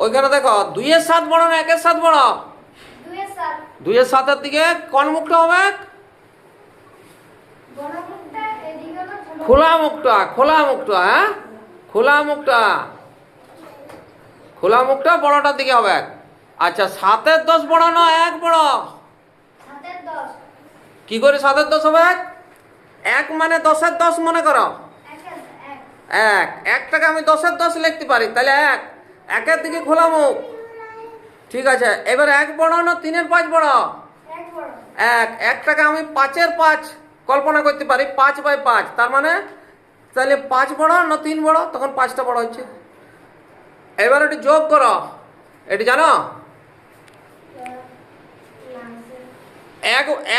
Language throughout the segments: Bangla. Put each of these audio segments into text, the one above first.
ওইখানে দেখো 2 এর 7 বড় না 1 এর 7 বড়? 2 এর 7 দিকে কোন মুখটা হবে? খোলা মুখটা। খোলা মুখটা, হ্যাঁ, খোলা মুখটা। খোলা মুখটা বড়টার দিকে হবে। আচ্ছা, 7 এর 10 বড় না 1 বড়? কি করে 7 এর 10 হবে? 1 মানে 10 এর 10 মনে করো। 1টাকে আমি 10 এর 10 লিখতে পারি, তাহলে 1 এর দিকে খোলা মুখ। ঠিক আছে, এবার 1 বড় না 3 এর 5 বড়? 1টাকে আমি 5 এর 5 কল্পনা করতে পারি, 5/5। তার মানে তাহলে 5 বড় না 3 বড়? তখন 5টা বড় হচ্ছে। এবার এটি যোগ করো, এটি জানো?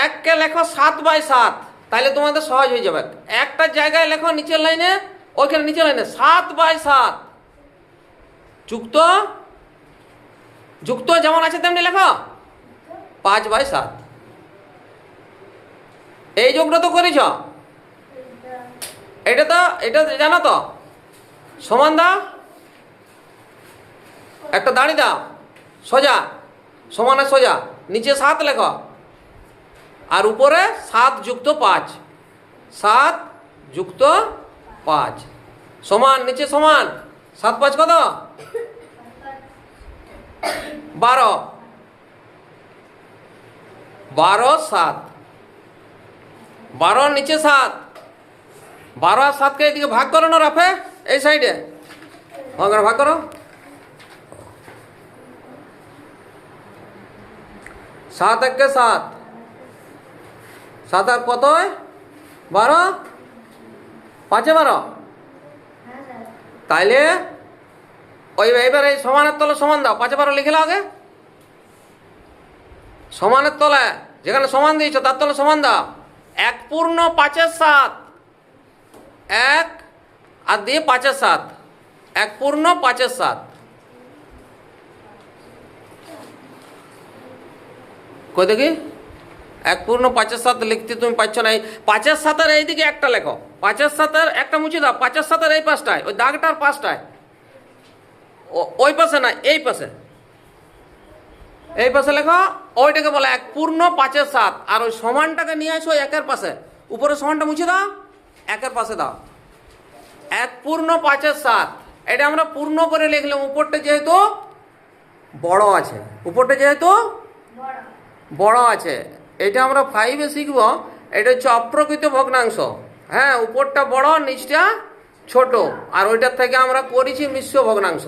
1কে লেখো 7/7, তাহলে তোমাদের সহজ হয়ে যাবে। একটা জায়গায় লেখো নিচের লাইনে, ওইখানে নিচের লাইনে 7/7 যুক্ত যুক্ত যেমন আছে তেমনি লেখো 5/7। এই যোগটা তো করেছ, এটা জানো তো? সমান দাও, একটা দাঁড়ি দাও, সোজা, সমানে সোজা, নিচে 7 লেখো, আর উপরে 7 যুক্ত 5, 7 যুক্ত 5 সমান, নিচে সমান। 7×5 কত? 12। 12/7। 12 নিচে 7। 12 আর 7কে এদিকে ভাগ করো না রাফে, এই সাইডে ভাগ করো। 7×1 7। 7 আর কত? 12। 5-এ 12। তাইলে ওই এবার এই সমানের তলে সমান দাও। 5-এ 12 লিখে নাও আগে। সমানের তলে যেখানে সমান দিয়েছো তার তলে সমান দাও। 1 পূর্ণ 5-এর 7। 1 আর দিয়ে 5-এর 7। 1 পূর্ণ 5-এর 7। কই দেখি? 1 পূর্ণ 5-এর 7 লিখতে তুমি পাচ্ছ না। 5-এর 7-এর এইদিকে একটা লেখো। 5-এর 7-এর একটা মুছে দাও। 5-এর 7-এর এই পাশটায়, ওই দাগটার পাশটায়, ওই পাশে না, এই পাশে, এই পাশে লেখো। ওইটাকে বলে 1 পূর্ণ 5-এর 7। আর ওই সমানটাকে নিয়ে আসো 1-এর পাশে, উপরে সমানটা মুছে দাও, 1-এর পাশে দাও। 1 পূর্ণ 5-এর 7, এটা আমরা পূর্ণ করে লিখলাম। উপরটা যেহেতু বড় আছে, উপরটা যেহেতু বড় আছে, এটা আমরা 5-এ শিখবো। এটা হচ্ছে অপ্রকৃত ভগ্নাংশ। হ্যাঁ, উপরটা বড়, নিচটা ছোট, আর ওইটার থেকে আমরা করেছি মিশ্র ভগ্নাংশ।